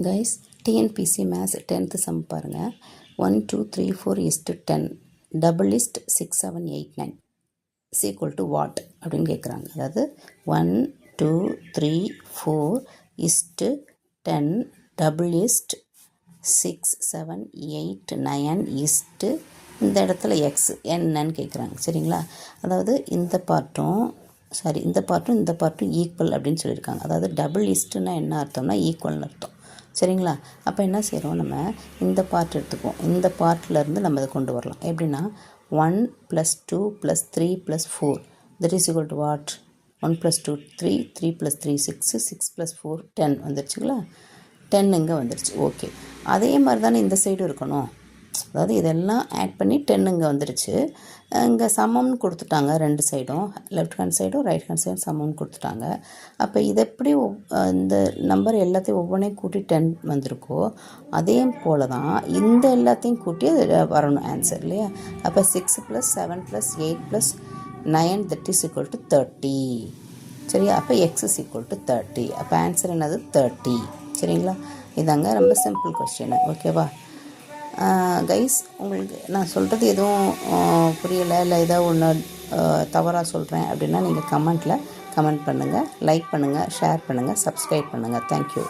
Guys, TNPSC maths 10th some பாருங்கள். 1 2 3 4 10 double list 6 7 8 9 is equal to what அப்படின்னு கேட்குறாங்க. அதாவது 1 2 3 4 10 டபுள் லிஸ்ட் 6 7 8 9 இந்த இடத்துல எக்ஸ் என்னன்னு கேட்குறாங்க. சரிங்களா? அதாவது இந்த பார்ட்டும் ஈக்குவல் அப்படின்னு சொல்லியிருக்காங்க. அதாவது டபுள் லிஸ்ட்டுன்னா என்ன அர்த்தம்னா ஈக்குவல்னு அர்த்தம். சரிங்களா? அப்போ என்ன செய்கிறோம், நம்ம இந்த பார்ட் எடுத்துக்குவோம். இந்த பார்ட்லேருந்து நம்ம இதை கொண்டு வரலாம். எப்படின்னா 1 + 2 + 3 + 4 that is equal to what? 1 + 2 3 3 + 3 6 6 + 4 10 வந்துருச்சுங்களா? 10 இங்கே வந்துருச்சு. ஓகே, அதே மாதிரி தானே இந்த சைடும் இருக்கணும். அதாவது இதெல்லாம் ஆட் பண்ணி 10 இங்கே வந்துருச்சு. இங்கே சமம்னு கொடுத்துட்டாங்க. ரெண்டு சைடும், லெஃப்ட் ஹேண்ட் சைடும் ரைட் ஹேண்ட் சைடும் சமம்னு கொடுத்துட்டாங்க. அப்போ இது எப்படி இந்த நம்பர் எல்லாத்தையும் ஒவ்வொன்றையும் கூட்டி 10 வந்திருக்கோ அதே போல் தான் இந்த எல்லாத்தையும் கூட்டி வரணும் ஆன்சர், இல்லையா? அப்போ 6 + 7 + 8 + 9 that is equal to 30. சரியா? அப்போ x is equal to 30. அப்போ ஆன்சர் என்னது? 30. சரிங்களா? இதாங்க ரொம்ப சிம்பிள் கொஸ்டின். ஓகேவா கைஸ்? உங்களுக்கு நான் சொல்கிறது எதுவும் புரியலை, இல்லை ஏதோ ஒன்று தவறாக சொல்கிறேன் அப்படின்னா நீங்கள் கமெண்ட் பண்ணுங்கள், லைக் பண்ணுங்கள், ஷேர் பண்ணுங்கள், சப்ஸ்கிரைப் பண்ணுங்கள். தேங்க்யூ.